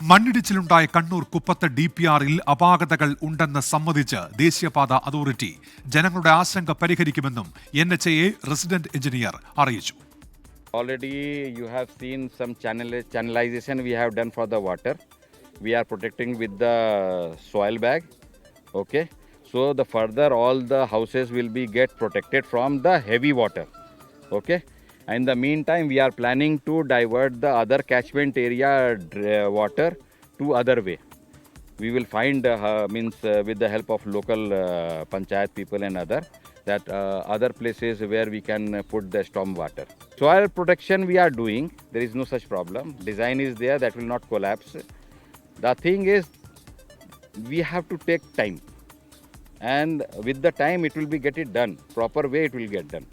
മണ്ണിടിച്ചിലുണ്ടായ കണ്ണൂർ കുപ്പത്ത് DPRൽ അപാകതകൾ ഉണ്ടെന്ന് സമ്മതിച്ച് ദേശീയപാത അതോറിറ്റി ജനങ്ങളുടെ ആശങ്ക പരിഹരിക്കുമെന്നും NHAI റെസിഡന്റ് എഞ്ചിനീയർ അറിയിച്ചു. Already you have seen some channelization we have done for the water. We are protecting with the soil bag. Okay. So the further all the houses will be get protected from the heavy water. Okay. In the meantime, we are planning to divert the other catchment area water to other way. We will find with the help of local panchayat people and other places where we can put the storm water. Soil protection we are doing. There is no such problem. Design is there that will not collapse. The thing is, we have to take time, and with the time it will be get it done. Proper way it will get done.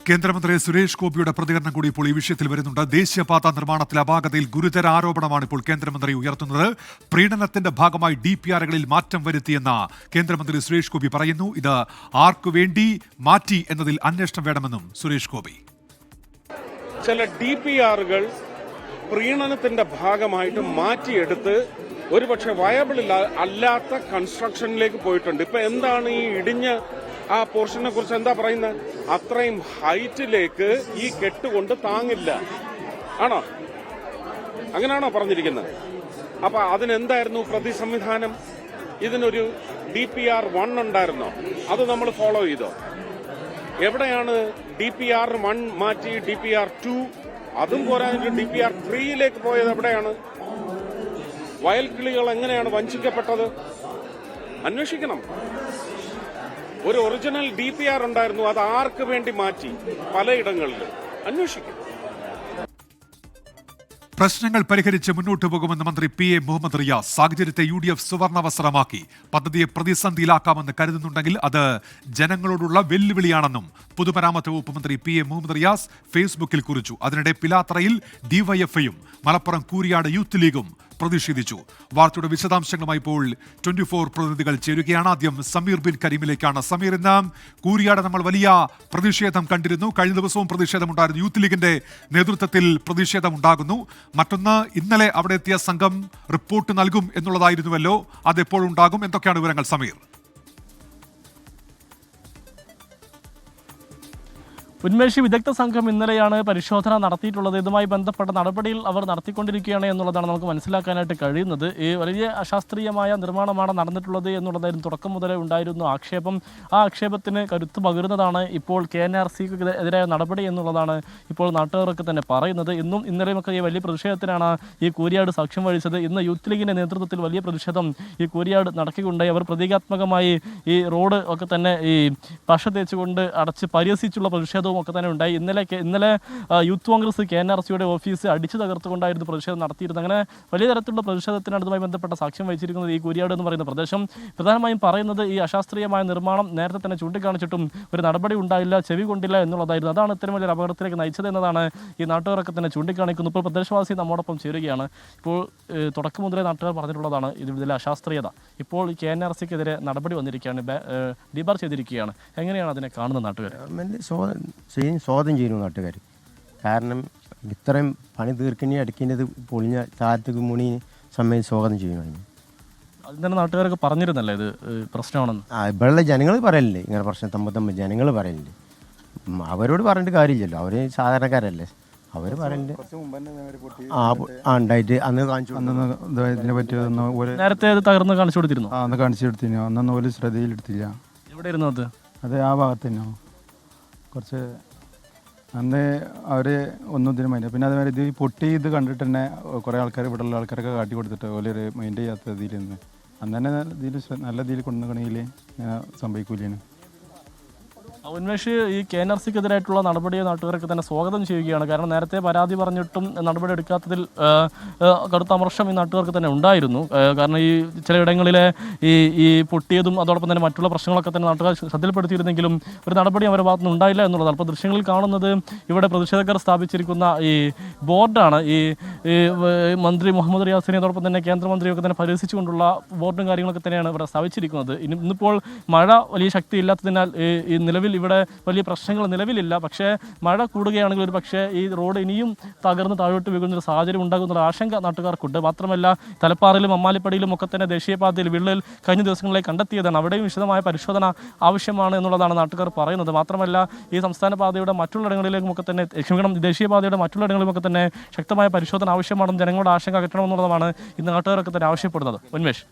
കേന്ദ്രമന്ത്രി സുരേഷ് ഗോപിയുടെ പ്രതികരണം കൂടി ഇപ്പോൾ ഈ വിഷയത്തിൽ വരുന്നുണ്ട്. ദേശീയപാത നിർമ്മാണത്തിലെ അപാകതയിൽ ഗുരുതര ആരോപണമാണ് ഇപ്പോൾ കേന്ദ്രമന്ത്രി ഉയർത്തുന്നത്. പ്രീണനത്തിന്റെ ഭാഗമായി DPRകളിൽ മാറ്റം വരുത്തിയെന്ന കേന്ദ്രമന്ത്രി സുരേഷ് ഗോപി പറയുന്നു. ഇത് ആർക്കു വേണ്ടി മാറ്റി എന്നതിൽ അന്വേഷണം വേണമെന്നും സുരേഷ് ഗോപി. ചില DPRകൾ പ്രീണനത്തിന്റെ ഭാഗമായിട്ട് മാറ്റിയെടുത്ത് ഒരുപക്ഷെ വയബിൾ അല്ലാത്ത കൺസ്ട്രക്ഷനിലേക്ക് പോയിട്ടുണ്ട്. ഇപ്പൊ എന്താണ് ഈ ഇടിഞ്ഞ ആ പോർഷനെ കുറിച്ച് എന്താ പറയുന്നത്? അത്രയും ഹൈറ്റിലേക്ക് ഈ കെട്ടുകൊണ്ട് താങ്ങില്ല ആണോ? അങ്ങനെയാണോ പറഞ്ഞിരിക്കുന്നത്? അപ്പൊ അതിനെന്തായിരുന്നു പ്രതി സംവിധാനം? ഇതിനൊരു DPR 1 ഉണ്ടായിരുന്നോ? അത് നമ്മൾ ഫോളോ ചെയ്തോ? എവിടെയാണ് DPR 1 മാറ്റി DPR 2 അതും പോരാഞ്ഞിട്ട് DPR 3യിലേക്ക് പോയത് എവിടെയാണ്? വയൽക്കിളികൾ എങ്ങനെയാണ് വഞ്ചിക്കപ്പെട്ടത്? അന്വേഷിക്കണം. ഒരു ഒറിജിനൽ DPR ഉണ്ടായിരുന്നു, അത് ആർക്ക് വേണ്ടി മാറ്റി? പലയിടങ്ങളിൽ അന്വേഷിക്കും. പ്രശ്നങ്ങൾ പരിഹരിച്ച് മുന്നോട്ടു പോകുമെന്ന് മന്ത്രി PA മുഹമ്മദ് റിയാസ്. സാഹചര്യത്തെ UDF സുവർണാവസരമാക്കി പദ്ധതിയെ പ്രതിസന്ധിയിലാക്കാമെന്ന് കരുതുന്നുണ്ടെങ്കിൽ അത് ജനങ്ങളോടുള്ള വെല്ലുവിളിയാണെന്നും പൊതുമരാമത്ത് വകുപ്പ് മന്ത്രി PA മുഹമ്മദ് റിയാസ് ഫേസ്ബുക്കിൽ കുറിച്ചു. അതിനിടെ പിലാത്രയിൽ DYFIയും മലപ്പുറം കൂരിയാട് യൂത്ത് ലീഗും പ്രതിഷേധിച്ചു. വാർത്തയുടെ വിശദാംശങ്ങളുമായി ഇപ്പോൾ 24 പ്രതിനിധികൾ ചേരുകയാണ്. ആദ്യം സമീർ ബിൻ കരീമിലേക്കാണ്. സമീർ, ഇന്ന് കൂരിയാട് നമ്മൾ വലിയ പ്രതിഷേധം കണ്ടിരുന്നു. കഴിഞ്ഞ ദിവസവും പ്രതിഷേധമുണ്ടായിരുന്നു. യൂത്ത് ലീഗിന്റെ നേതൃത്വത്തിൽ പ്രതിഷേധമുണ്ടാകുന്നു. മറ്റൊന്ന്, ഇന്നലെ അവിടെ എത്തിയ സംഘം റിപ്പോർട്ട് നൽകും എന്നുള്ളതായിരുന്നുവല്ലോ. അതെപ്പോഴുണ്ടാകും? എന്തൊക്കെയാണ് വിവരങ്ങൾ സമീർ? ഉന്മേഷി വിദഗ്ധ സംഘം ഇന്നലെയാണ് പരിശോധന നടത്തിയിട്ടുള്ളത്. ഇതുമായി ബന്ധപ്പെട്ട നടപടിയിൽ അവർ നടത്തിക്കൊണ്ടിരിക്കുകയാണ് എന്നുള്ളതാണ് നമുക്ക് മനസ്സിലാക്കാനായിട്ട് കഴിയുന്നത്. ഈ വലിയ അശാസ്ത്രീയമായ നിർമ്മാണമാണ് നടന്നിട്ടുള്ളത് എന്നുള്ളതായിരുന്നു തുടക്കം മുതലേ ഉണ്ടായിരുന്നു ആക്ഷേപം. ആ ആക്ഷേപത്തിന് കരുത്ത് പകരുന്നതാണ് ഇപ്പോൾ KNRCക്ക് എതിരായ നടപടി എന്നുള്ളതാണ് ഇപ്പോൾ നാട്ടുകാരൊക്കെ തന്നെ പറയുന്നത്. ഇന്നും ഇന്നലെയുമൊക്കെ ഈ വലിയ പ്രതിഷേധത്തിനാണ് ഈ കൂരിയാട് സാക്ഷ്യം വഹിച്ചത്. ഇന്ന് യൂത്ത് ലീഗിൻ്റെ നേതൃത്വത്തിൽ വലിയ പ്രതിഷേധം ഈ കൂരിയാട് നടക്കുകയുണ്ടായി. അവർ പ്രതീകാത്മകമായി ഈ റോഡ് ഒക്കെ തന്നെ ഈ പശ തേച്ചുകൊണ്ട് അടച്ച് പരിഹസിച്ചുള്ള പ്രതിഷേധം ഒക്കെ തന്നെ ഉണ്ടായി. ഇന്നലെ യൂത്ത് കോൺഗ്രസ് KNRCയുടെ ഓഫീസ് അടിച്ചു തകർത്തുകൊണ്ടായിരുന്നു പ്രതിഷേധം നടത്തിയിരുന്നത്. അങ്ങനെ വലിയ തരത്തിലുള്ള പ്രതിഷേധത്തിനാണ് ഇതുമായി ബന്ധപ്പെട്ട സാക്ഷ്യം വഹിച്ചിരിക്കുന്നത് ഈ കൂരിയാട് എന്ന് പറയുന്ന പ്രദേശം. പ്രധാനമായും പറയുന്നത് ഈ അശാസ്ത്രീയമായ നിർമ്മാണം നേരത്തെ തന്നെ ചൂണ്ടിക്കാണിച്ചിട്ടും ഒരു നടപടി ഉണ്ടായില്ല, ചെവി കൊണ്ടില്ല എന്നുള്ളതായിരുന്നു. അതാണ് ഇത്തരം വലിയ അപകടത്തിലേക്ക് നയിച്ചത് എന്നതാണ് ഈ നാട്ടുകാരൊക്കെ തന്നെ ചൂണ്ടിക്കാണിക്കുന്നത്. ഇപ്പോൾ പ്രദേശവാസി നമ്മോടൊപ്പം ചേരുകയാണ്. ഇപ്പോൾ തുടക്കം മുതലേ നാട്ടുകാർ പറഞ്ഞിട്ടുള്ളതാണ് ഇതിലെ അശാസ്ത്രീയത. ഇപ്പോൾ KNRCക്കെതിരെ നടപടി വന്നിരിക്കുകയാണ്, ഡിബാർ ചെയ്തിരിക്കുകയാണ്. എങ്ങനെയാണ് അതിനെ കാണുന്നത് നാട്ടുകാർ? സ്വാഗതം ചെയ്യുന്നു നാട്ടുകാർ. കാരണം ഇത്രയും പണി തീർക്കണി അടിക്കുന്നത് പൊളിഞ്ഞ താഴത്തേക്ക് മുണി സമയം സ്വാഗതം ചെയ്യുന്നു. അതിന് തന്നെ നാട്ടുകാരൊക്കെ പറഞ്ഞിരുന്നല്ലേ ഇത് പ്രശ്നമാണെന്ന്? ഇവിടെയുള്ള ജനങ്ങൾ പറയലില്ലേ ഇങ്ങനെ പ്രശ്നം? തമ്മിൽ ജനങ്ങൾ പറയലില്ലേ? അവരോട് പറഞ്ഞിട്ട് കാര്യമില്ലല്ലോ, അവർ സാധാരണക്കാരല്ലേ. അവർ പറയണ്ട് ഉണ്ടായിട്ട് അന്ന് കാണിച്ചു. ഇതിനെ പറ്റിയൊന്നും നേരത്തെ അത് തകർന്ന് കാണിച്ചു കൊടുത്തിരുന്നു. അന്ന് കാണിച്ചു കൊടുത്തിരുന്നു. അന്നൊന്നും ഒരു ശ്രദ്ധയിലെടുത്തില്ല. എവിടെ ഇരുന്നു അത്? അത് ആ ഭാഗത്ത് തന്നെയോ കുറച്ച് അന്ന് അവർ ഒന്നും ഇതിന് മൈൻഡ്. പിന്നെ അതുമാതിരി ഇത് പൊട്ടി ഇത് കണ്ടിട്ട് തന്നെ കുറേ ആൾക്കാർ ഇവിടെ ഉള്ള ആൾക്കാരൊക്കെ കാട്ടി കൊടുത്തിട്ട് ഓലൊരു മൈൻഡ് ചെയ്യാത്ത ഇതിൽ നിന്ന് അന്ന് തന്നെ ഇതിൽ നല്ല ഇതിൽ കൊണ്ടുവന്നിക്കണമെങ്കിൽ സംഭവിക്കൂലേന്. ഉന്മേഷ്, ഈ KNRCക്കെതിരായിട്ടുള്ള നടപടിയെ നാട്ടുകാരൊക്കെ തന്നെ സ്വാഗതം ചെയ്യുകയാണ്. കാരണം നേരത്തെ പരാതി പറഞ്ഞിട്ടും നടപടി എടുക്കാത്തതിൽ കടുത്ത അമർഷം ഈ നാട്ടുകാർക്ക് തന്നെ ഉണ്ടായിരുന്നു. കാരണം ഈ ചിലയിടങ്ങളിലെ ഈ പൊട്ടിയതും അതോടൊപ്പം തന്നെ മറ്റുള്ള പ്രശ്നങ്ങളൊക്കെ തന്നെ നാട്ടുകാർ ശ്രദ്ധയിൽപ്പെടുത്തിയിരുന്നെങ്കിലും ഒരു നടപടി അവരുടെ ഭാഗത്തുനിന്ന് ഉണ്ടായില്ല എന്നുള്ളതാണ്. അപ്പോൾ ദൃശ്യങ്ങളിൽ കാണുന്നത് ഇവിടെ പ്രതിഷേധക്കാർ സ്ഥാപിച്ചിരിക്കുന്ന ഈ ബോർഡാണ്. ഈ മന്ത്രി മുഹമ്മദ് റിയാസിനെ അതോടൊപ്പം തന്നെ കേന്ദ്രമന്ത്രിയൊക്കെ തന്നെ പരിഹസിച്ചുകൊണ്ടുള്ള ബോർഡും കാര്യങ്ങളൊക്കെ തന്നെയാണ് ഇവിടെ സ്ഥാപിച്ചിരിക്കുന്നത്. ഇന്നിപ്പോൾ മഴ വലിയ ശക്തി ഇല്ലാത്തതിനാൽ ഈ നിലവിൽ ഇവിടെ വലിയ പ്രശ്നങ്ങൾ നിലവിലില്ല. പക്ഷേ മഴ കൂടുകയാണെങ്കിൽ ഒരു പക്ഷേ ഈ റോഡ് ഇനിയും തകർന്ന് താഴോട്ട് വീഴുന്നൊരു സാഹചര്യം ഉണ്ടാകുന്നൊരു ആശങ്ക നാട്ടുകാർക്കുണ്ട്. മാത്രമല്ല തലപ്പാറയിലും അമ്മാലിപ്പടിയിലും ഒക്കെ തന്നെ ദേശീയപാതയിൽ വിള്ളൽ കഴിഞ്ഞ ദിവസങ്ങളിലായി കണ്ടെത്തിയതാണ്. അവിടെയും വിശദമായ പരിശോധന ആവശ്യമാണ് എന്നുള്ളതാണ് നാട്ടുകാർ പറയുന്നത്. മാത്രമല്ല ഈ സംസ്ഥാന പാതയുടെ മറ്റുള്ളിടങ്ങളിലേക്കുമൊക്കെ തന്നെ ദേശീയപാതയുടെ മറ്റുള്ളിടങ്ങളിലുമൊക്കെ തന്നെ ശക്തമായ പരിശോധന ആവശ്യമാണെന്ന് ജനങ്ങളുടെ ആശങ്ക അകറ്റണമെന്നുള്ളതാണ് ഇന്ന് നാട്ടുകാരൊക്കെ തന്നെ ആവശ്യപ്പെടുന്നത്. ഉന്മേഷ്.